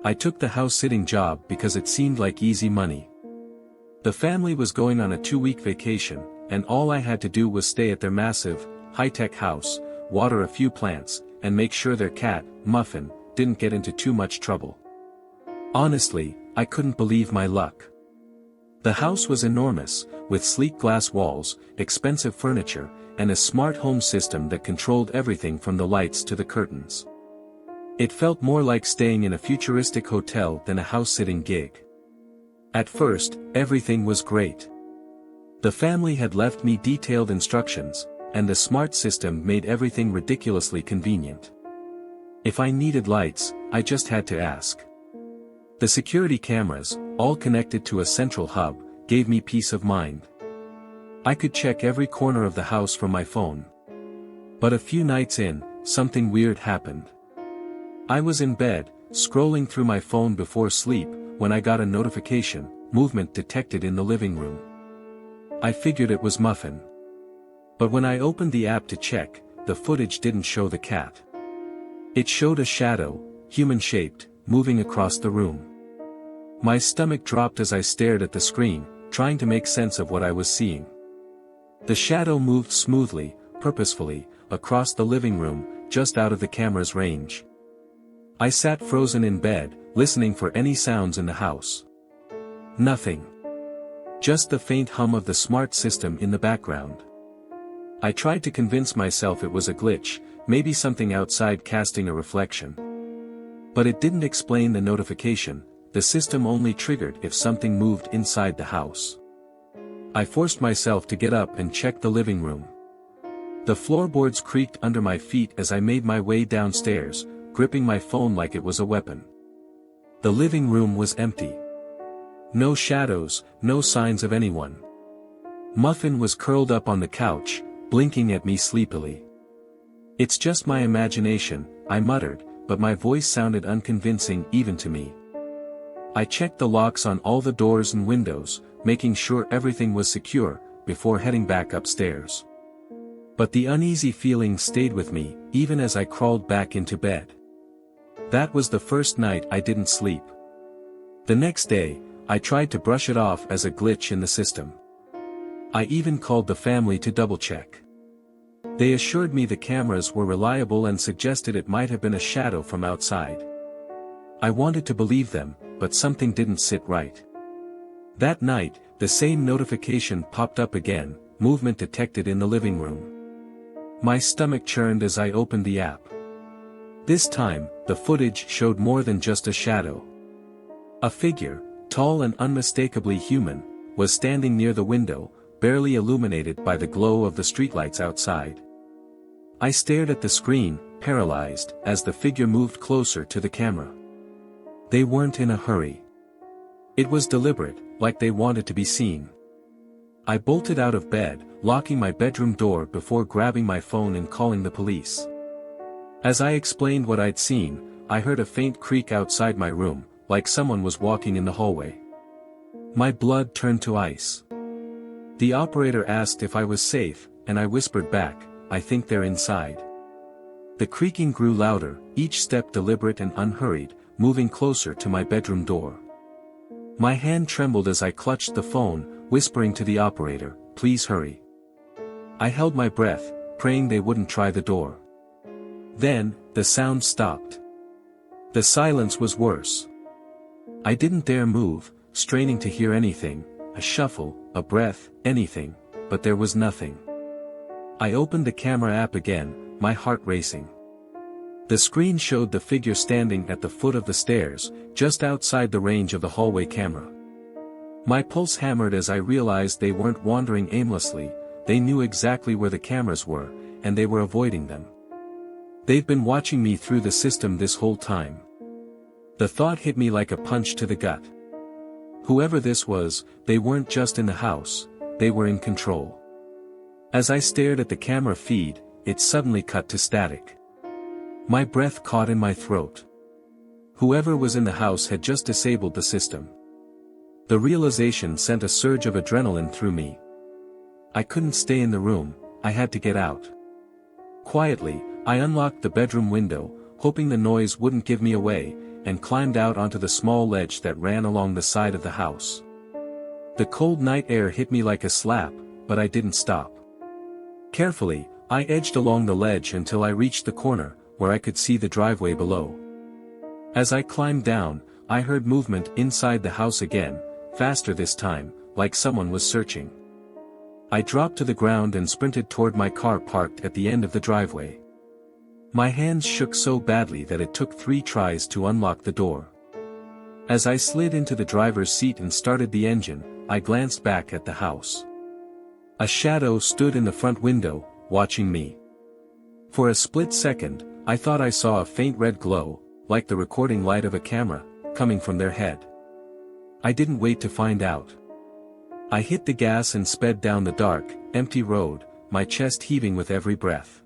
I took the house-sitting job because it seemed like easy money. The family was going on a 2-week vacation, and all I had to do was stay at their massive, high-tech house, water a few plants, and make sure their cat, Muffin, didn't get into too much trouble. Honestly, I couldn't believe my luck. The house was enormous, with sleek glass walls, expensive furniture, and a smart home system that controlled everything from the lights to the curtains. It felt more like staying in a futuristic hotel than a house-sitting gig. At first, everything was great. The family had left me detailed instructions, and the smart system made everything ridiculously convenient. If I needed lights, I just had to ask. The security cameras, all connected to a central hub, gave me peace of mind. I could check every corner of the house from my phone. But a few nights in, something weird happened. I was in bed, scrolling through my phone before sleep, when I got a notification, movement detected in the living room. I figured it was Muffin. But when I opened the app to check, the footage didn't show the cat. It showed a shadow, human-shaped, moving across the room. My stomach dropped as I stared at the screen, trying to make sense of what I was seeing. The shadow moved smoothly, purposefully, across the living room, just out of the camera's range. I sat frozen in bed, listening for any sounds in the house. Nothing. Just the faint hum of the smart system in the background. I tried to convince myself it was a glitch, maybe something outside casting a reflection. But it didn't explain the notification, the system only triggered if something moved inside the house. I forced myself to get up and check the living room. The floorboards creaked under my feet as I made my way downstairs, gripping my phone like it was a weapon. The living room was empty. No shadows, no signs of anyone. Muffin was curled up on the couch, blinking at me sleepily. "It's just my imagination," I muttered, but my voice sounded unconvincing even to me. I checked the locks on all the doors and windows, making sure everything was secure, before heading back upstairs. But the uneasy feeling stayed with me, even as I crawled back into bed. That was the first night I didn't sleep. The next day, I tried to brush it off as a glitch in the system. I even called the family to double-check. They assured me the cameras were reliable and suggested it might have been a shadow from outside. I wanted to believe them, but something didn't sit right. That night, the same notification popped up again, movement detected in the living room. My stomach churned as I opened the app. This time, the footage showed more than just a shadow. A figure, tall and unmistakably human, was standing near the window, barely illuminated by the glow of the streetlights outside. I stared at the screen, paralyzed, as the figure moved closer to the camera. They weren't in a hurry. It was deliberate, like they wanted to be seen. I bolted out of bed, locking my bedroom door before grabbing my phone and calling the police. As I explained what I'd seen, I heard a faint creak outside my room, like someone was walking in the hallway. My blood turned to ice. The operator asked if I was safe, and I whispered back, "I think they're inside." The creaking grew louder, each step deliberate and unhurried, moving closer to my bedroom door. My hand trembled as I clutched the phone, whispering to the operator, "Please hurry." I held my breath, praying they wouldn't try the door. Then, the sound stopped. The silence was worse. I didn't dare move, straining to hear anything, a shuffle, a breath, anything, but there was nothing. I opened the camera app again, my heart racing. The screen showed the figure standing at the foot of the stairs, just outside the range of the hallway camera. My pulse hammered as I realized they weren't wandering aimlessly, they knew exactly where the cameras were, and they were avoiding them. They've been watching me through the system this whole time. The thought hit me like a punch to the gut. Whoever this was, they weren't just in the house, they were in control. As I stared at the camera feed, it suddenly cut to static. My breath caught in my throat. Whoever was in the house had just disabled the system. The realization sent a surge of adrenaline through me. I couldn't stay in the room, I had to get out. Quietly, I unlocked the bedroom window, hoping the noise wouldn't give me away, and climbed out onto the small ledge that ran along the side of the house. The cold night air hit me like a slap, but I didn't stop. Carefully, I edged along the ledge until I reached the corner, where I could see the driveway below. As I climbed down, I heard movement inside the house again, faster this time, like someone was searching. I dropped to the ground and sprinted toward my car parked at the end of the driveway. My hands shook so badly that it took 3 tries to unlock the door. As I slid into the driver's seat and started the engine, I glanced back at the house. A shadow stood in the front window, watching me. For a split second, I thought I saw a faint red glow, like the recording light of a camera, coming from their head. I didn't wait to find out. I hit the gas and sped down the dark, empty road, my chest heaving with every breath.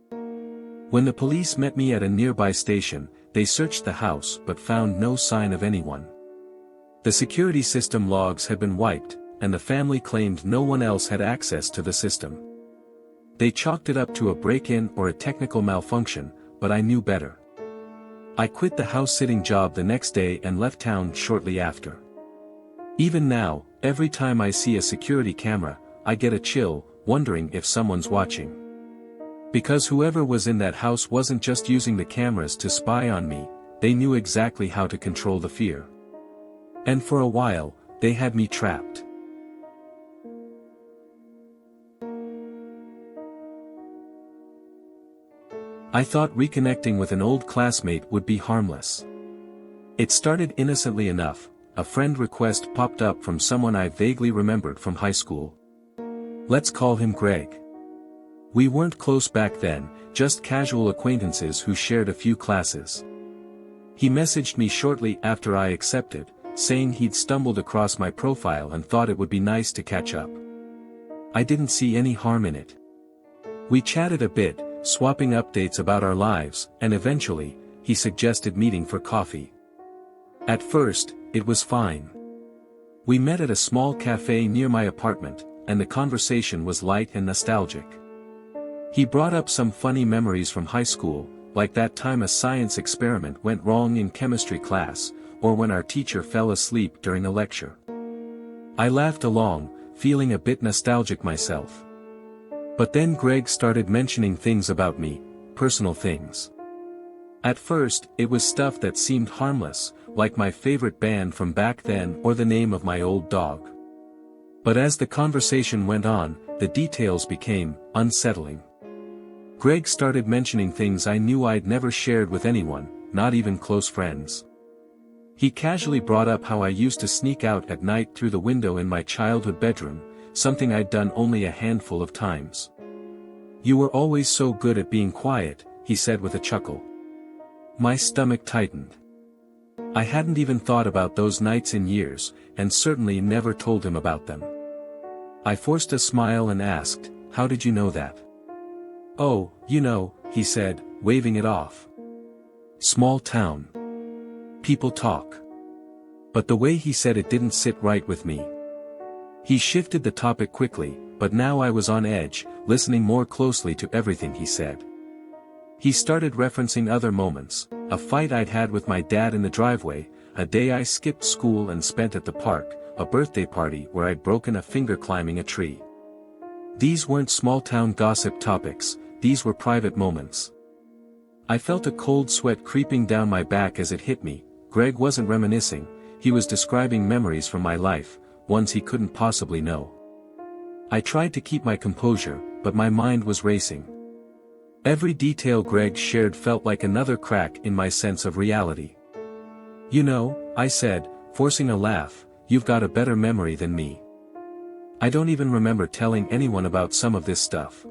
When the police met me at a nearby station, they searched the house but found no sign of anyone. The security system logs had been wiped, and the family claimed no one else had access to the system. They chalked it up to a break-in or a technical malfunction, but I knew better. I quit the house-sitting job the next day and left town shortly after. Even now, every time I see a security camera, I get a chill, wondering if someone's watching. Because whoever was in that house wasn't just using the cameras to spy on me, they knew exactly how to control the fear. And for a while, they had me trapped. I thought reconnecting with an old classmate would be harmless. It started innocently enough. A friend request popped up from someone I vaguely remembered from high school. Let's call him Greg. We weren't close back then, just casual acquaintances who shared a few classes. He messaged me shortly after I accepted, saying he'd stumbled across my profile and thought it would be nice to catch up. I didn't see any harm in it. We chatted a bit, swapping updates about our lives, and eventually, he suggested meeting for coffee. At first, it was fine. We met at a small cafe near my apartment, and the conversation was light and nostalgic. He brought up some funny memories from high school, like that time a science experiment went wrong in chemistry class, or when our teacher fell asleep during a lecture. I laughed along, feeling a bit nostalgic myself. But then Greg started mentioning things about me, personal things. At first, it was stuff that seemed harmless, like my favorite band from back then or the name of my old dog. But as the conversation went on, the details became unsettling. Greg started mentioning things I knew I'd never shared with anyone, not even close friends. He casually brought up how I used to sneak out at night through the window in my childhood bedroom, something I'd done only a handful of times. "You were always so good at being quiet," he said with a chuckle. My stomach tightened. I hadn't even thought about those nights in years, and certainly never told him about them. I forced a smile and asked, "How did you know that?" "Oh, you know," he said, waving it off. "Small town. People talk." But the way he said it didn't sit right with me. He shifted the topic quickly, but now I was on edge, listening more closely to everything he said. He started referencing other moments, a fight I'd had with my dad in the driveway, a day I skipped school and spent at the park, a birthday party where I'd broken a finger climbing a tree. These weren't small-town gossip topics, these were private moments. I felt a cold sweat creeping down my back as it hit me. Greg wasn't reminiscing, he was describing memories from my life, ones he couldn't possibly know. I tried to keep my composure, but my mind was racing. Every detail Greg shared felt like another crack in my sense of reality. "You know," I said, forcing a laugh, "you've got a better memory than me. I don't even remember telling anyone about some of this stuff."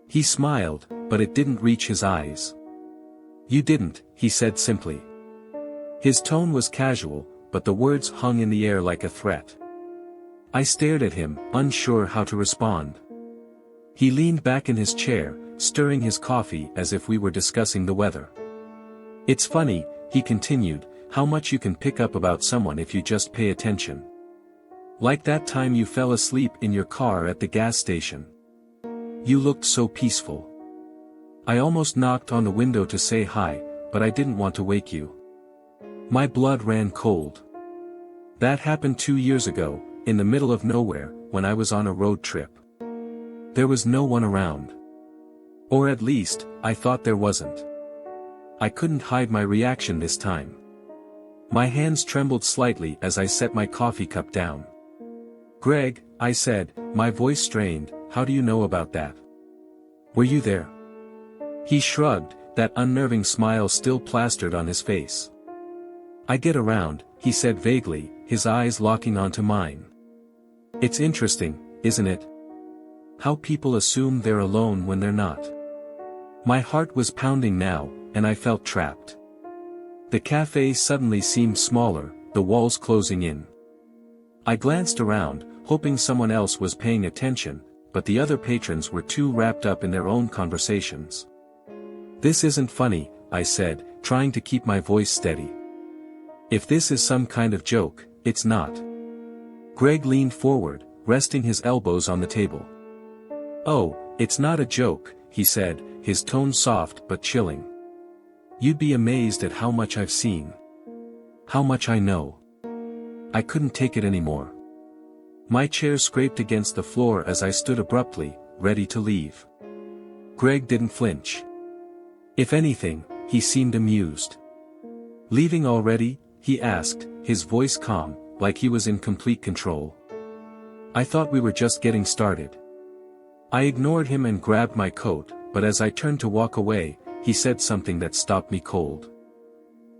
He smiled, but it didn't reach his eyes. "You didn't," he said simply. His tone was casual, but the words hung in the air like a threat. I stared at him, unsure how to respond. He leaned back in his chair, stirring his coffee as if we were discussing the weather. "It's funny," he continued, "how much you can pick up about someone if you just pay attention. Like that time you fell asleep in your car at the gas station. You looked so peaceful. I almost knocked on the window to say hi, but I didn't want to wake you." My blood ran cold. That happened 2 years ago, in the middle of nowhere, when I was on a road trip. There was no one around. Or at least, I thought there wasn't. I couldn't hide my reaction this time. My hands trembled slightly as I set my coffee cup down. "Greg," I said, my voice strained, "how do you know about that? Were you there?" He shrugged, that unnerving smile still plastered on his face. "I get around," he said vaguely, his eyes locking onto mine. "It's interesting, isn't it? How people assume they're alone when they're not." My heart was pounding now, and I felt trapped. The cafe suddenly seemed smaller, the walls closing in. I glanced around, hoping someone else was paying attention, but the other patrons were too wrapped up in their own conversations. "This isn't funny," I said, trying to keep my voice steady. "If this is some kind of joke, it's not." Greg leaned forward, resting his elbows on the table. "Oh, it's not a joke," he said, his tone soft but chilling. "You'd be amazed at how much I've seen. How much I know." I couldn't take it anymore. My chair scraped against the floor as I stood abruptly, ready to leave. Greg didn't flinch. If anything, he seemed amused. "Leaving already?" he asked, his voice calm, like he was in complete control. "I thought we were just getting started." I ignored him and grabbed my coat, but as I turned to walk away, he said something that stopped me cold.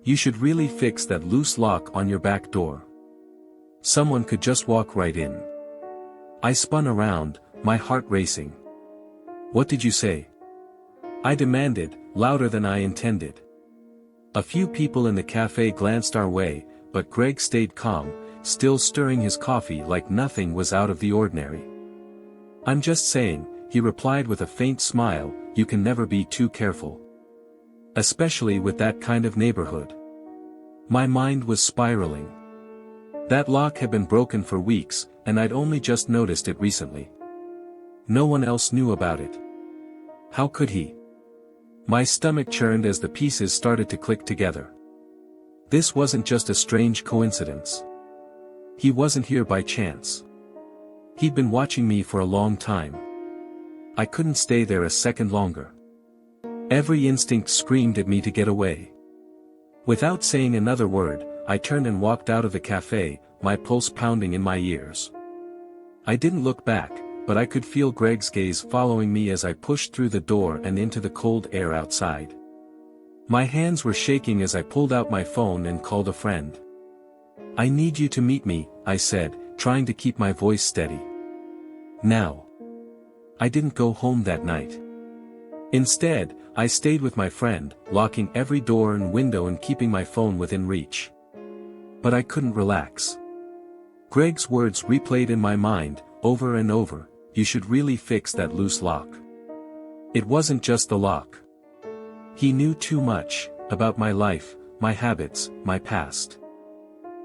"You should really fix that loose lock on your back door. Someone could just walk right in." I spun around, my heart racing. "What did you say?" I demanded, louder than I intended. A few people in the cafe glanced our way, but Greg stayed calm, still stirring his coffee like nothing was out of the ordinary. "I'm just saying," he replied with a faint smile, "you can never be too careful. Especially with that kind of neighborhood." My mind was spiraling. That lock had been broken for weeks, and I'd only just noticed it recently. No one else knew about it. How could he? My stomach churned as the pieces started to click together. This wasn't just a strange coincidence. He wasn't here by chance. He'd been watching me for a long time. I couldn't stay there a second longer. Every instinct screamed at me to get away. Without saying another word, I turned and walked out of the cafe, my pulse pounding in my ears. I didn't look back, but I could feel Greg's gaze following me as I pushed through the door and into the cold air outside. My hands were shaking as I pulled out my phone and called a friend. "I need you to meet me," I said, trying to keep my voice steady. "Now." I didn't go home that night. Instead, I stayed with my friend, locking every door and window and keeping my phone within reach. But I couldn't relax. Greg's words replayed in my mind, over and over, "You should really fix that loose lock." It wasn't just the lock. He knew too much, about my life, my habits, my past.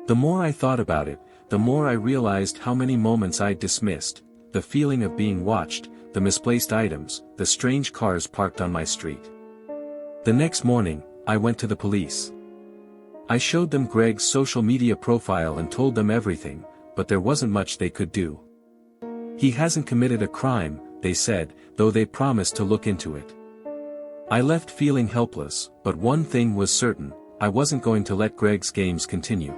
The more I thought about it, the more I realized how many moments I'd dismissed, the feeling of being watched, the misplaced items, the strange cars parked on my street. The next morning, I went to the police. I showed them Greg's social media profile and told them everything, but there wasn't much they could do. "He hasn't committed a crime," they said, though they promised to look into it. I left feeling helpless, but one thing was certain, I wasn't going to let Greg's games continue.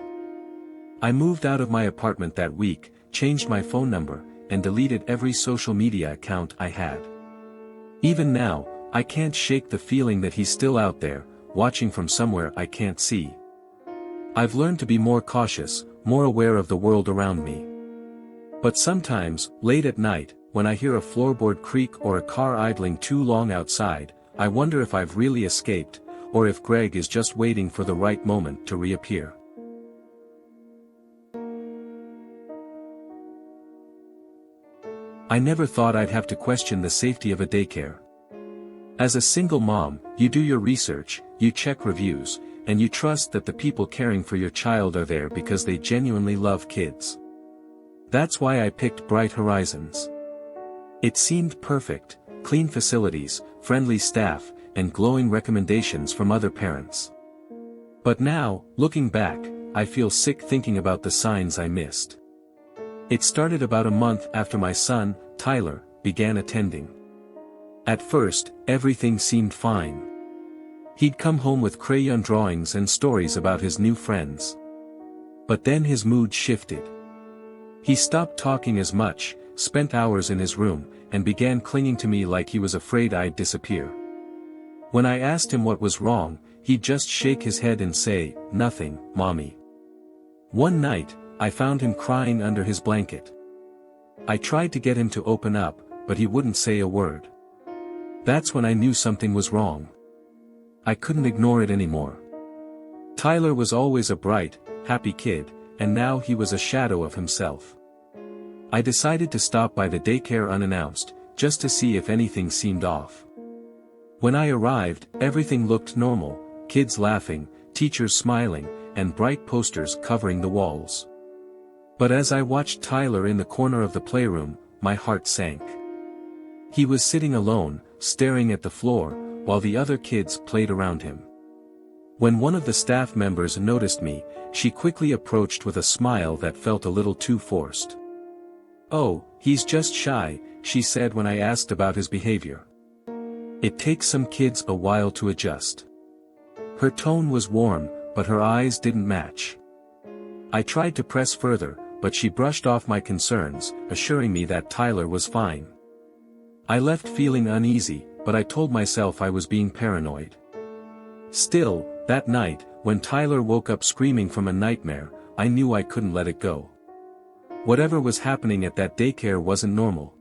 I moved out of my apartment that week, changed my phone number, and deleted every social media account I had. Even now, I can't shake the feeling that he's still out there, watching from somewhere I can't see. I've learned to be more cautious, more aware of the world around me. But sometimes, late at night, when I hear a floorboard creak or a car idling too long outside, I wonder if I've really escaped, or if Greg is just waiting for the right moment to reappear. I never thought I'd have to question the safety of a daycare. As a single mom, you do your research, you check reviews, and you trust that the people caring for your child are there because they genuinely love kids. That's why I picked Bright Horizons. It seemed perfect, clean facilities, friendly staff, and glowing recommendations from other parents. But now, looking back, I feel sick thinking about the signs I missed. It started about a month after my son, Tyler, began attending. At first, everything seemed fine. He'd come home with crayon drawings and stories about his new friends. But then his mood shifted. He stopped talking as much, spent hours in his room, and began clinging to me like he was afraid I'd disappear. When I asked him what was wrong, he'd just shake his head and say, "Nothing, Mommy." One night, I found him crying under his blanket. I tried to get him to open up, but he wouldn't say a word. That's when I knew something was wrong. I couldn't ignore it anymore. Tyler was always a bright, happy kid, and now he was a shadow of himself. I decided to stop by the daycare unannounced, just to see if anything seemed off. When I arrived, everything looked normal, kids laughing, teachers smiling, and bright posters covering the walls. But as I watched Tyler in the corner of the playroom, my heart sank. He was sitting alone, staring at the floor, while the other kids played around him. When one of the staff members noticed me, she quickly approached with a smile that felt a little too forced. "Oh, he's just shy," she said when I asked about his behavior. "It takes some kids a while to adjust." Her tone was warm, but her eyes didn't match. I tried to press further, but she brushed off my concerns, assuring me that Tyler was fine. I left feeling uneasy, but I told myself I was being paranoid. Still, that night, when Tyler woke up screaming from a nightmare, I knew I couldn't let it go. Whatever was happening at that daycare wasn't normal.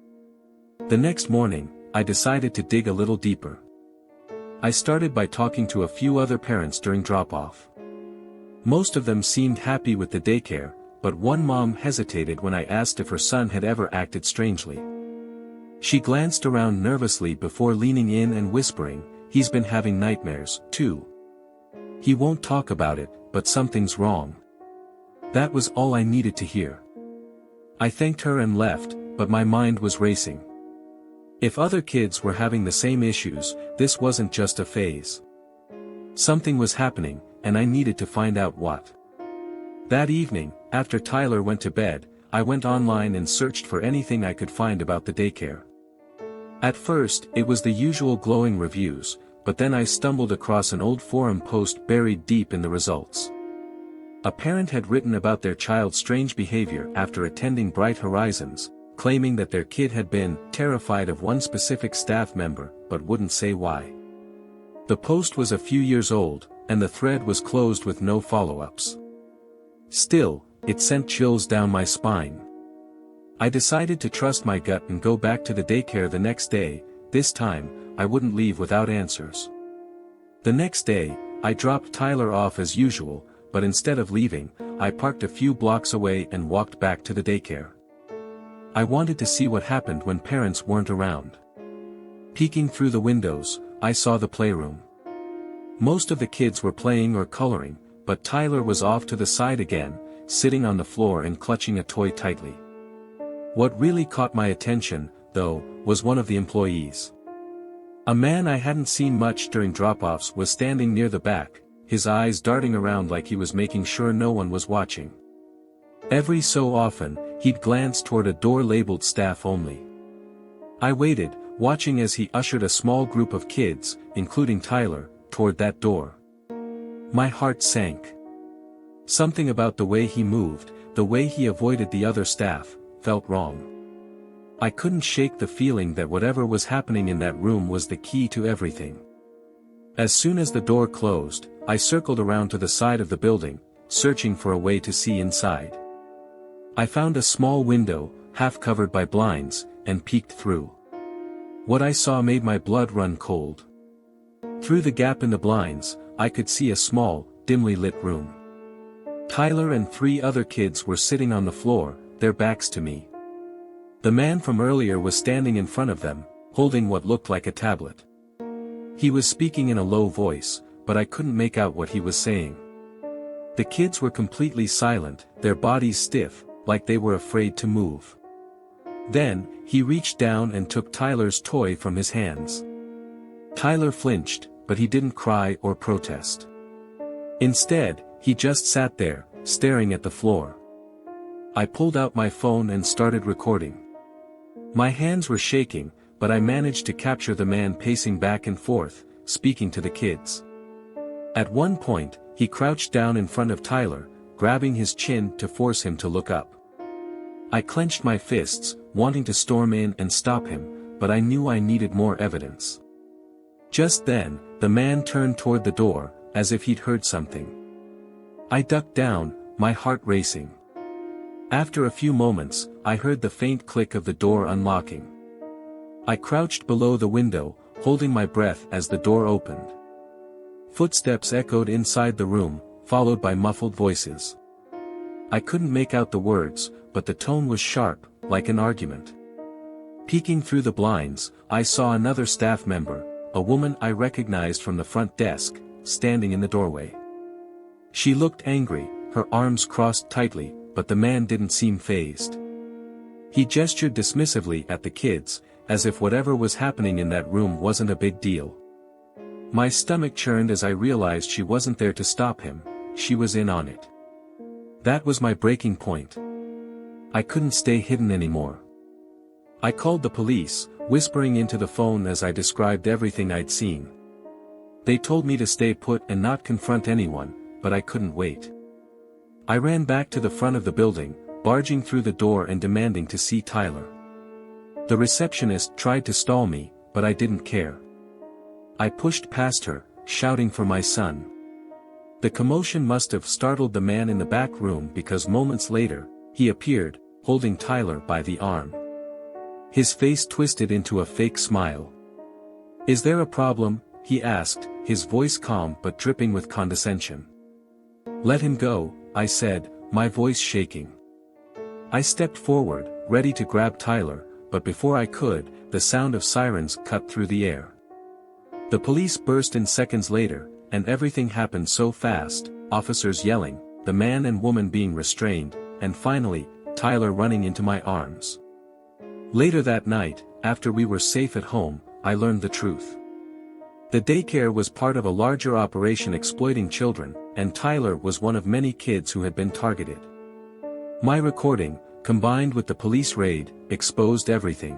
The next morning, I decided to dig a little deeper. I started by talking to a few other parents during drop-off. Most of them seemed happy with the daycare, but one mom hesitated when I asked if her son had ever acted strangely. She glanced around nervously before leaning in and whispering, "He's been having nightmares, too. He won't talk about it, but something's wrong." That was all I needed to hear. I thanked her and left, but my mind was racing. If other kids were having the same issues, this wasn't just a phase. Something was happening, and I needed to find out what. That evening, after Tyler went to bed, I went online and searched for anything I could find about the daycare. At first, it was the usual glowing reviews, but then I stumbled across an old forum post buried deep in the results. A parent had written about their child's strange behavior after attending Bright Horizons, claiming that their kid had been terrified of one specific staff member, but wouldn't say why. The post was a few years old, and the thread was closed with no follow-ups. Still, it sent chills down my spine. I decided to trust my gut and go back to the daycare the next day. This time, I wouldn't leave without answers. The next day, I dropped Tyler off as usual, but instead of leaving, I parked a few blocks away and walked back to the daycare. I wanted to see what happened when parents weren't around. Peeking through the windows, I saw the playroom. Most of the kids were playing or coloring, but Tyler was off to the side again, sitting on the floor and clutching a toy tightly. What really caught my attention, though, was one of the employees. A man I hadn't seen much during drop-offs was standing near the back, his eyes darting around like he was making sure no one was watching. Every so often, he'd glance toward a door labeled staff only. I waited, watching as he ushered a small group of kids, including Tyler, toward that door. My heart sank. Something about the way he moved, the way he avoided the other staff, felt wrong. I couldn't shake the feeling that whatever was happening in that room was the key to everything. As soon as the door closed, I circled around to the side of the building, searching for a way to see inside. I found a small window, half covered by blinds, and peeked through. What I saw made my blood run cold. Through the gap in the blinds, I could see a small, dimly lit room. Tyler and 3 other kids were sitting on the floor, their backs to me. The man from earlier was standing in front of them, holding what looked like a tablet. He was speaking in a low voice, but I couldn't make out what he was saying. The kids were completely silent, their bodies stiff, like they were afraid to move. Then, he reached down and took Tyler's toy from his hands. Tyler flinched, but he didn't cry or protest. Instead, he just sat there, staring at the floor. I pulled out my phone and started recording. My hands were shaking, but I managed to capture the man pacing back and forth, speaking to the kids. At one point, he crouched down in front of Tyler, grabbing his chin to force him to look up. I clenched my fists, wanting to storm in and stop him, but I knew I needed more evidence. Just then, the man turned toward the door, as if he'd heard something. I ducked down, my heart racing. After a few moments, I heard the faint click of the door unlocking. I crouched below the window, holding my breath as the door opened. Footsteps echoed inside the room, followed by muffled voices. I couldn't make out the words, but the tone was sharp, like an argument. Peeking through the blinds, I saw another staff member, a woman I recognized from the front desk, standing in the doorway. She looked angry, her arms crossed tightly, but the man didn't seem fazed. He gestured dismissively at the kids, as if whatever was happening in that room wasn't a big deal. My stomach churned as I realized she wasn't there to stop him, she was in on it. That was my breaking point. I couldn't stay hidden anymore. I called the police, whispering into the phone as I described everything I'd seen. They told me to stay put and not confront anyone, but I couldn't wait. I ran back to the front of the building, barging through the door and demanding to see Tyler. The receptionist tried to stall me, but I didn't care. I pushed past her, shouting for my son. The commotion must have startled the man in the back room because moments later, he appeared, holding Tyler by the arm. His face twisted into a fake smile. "Is there a problem?" he asked, his voice calm but dripping with condescension. "Let him go," I said, my voice shaking. I stepped forward, ready to grab Tyler, but before I could, the sound of sirens cut through the air. The police burst in seconds later, and everything happened so fast, officers yelling, the man and woman being restrained, and finally, Tyler running into my arms. Later that night, after we were safe at home, I learned the truth. The daycare was part of a larger operation exploiting children, and Tyler was one of many kids who had been targeted. My recording, combined with the police raid, exposed everything.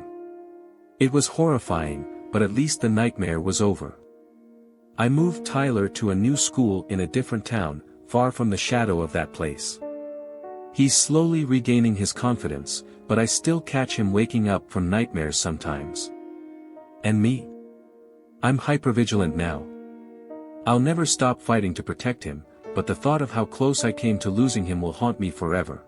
It was horrifying, but at least the nightmare was over. I moved Tyler to a new school in a different town, far from the shadow of that place. He's slowly regaining his confidence, but I still catch him waking up from nightmares sometimes. And me? I'm hypervigilant now. I'll never stop fighting to protect him, but the thought of how close I came to losing him will haunt me forever.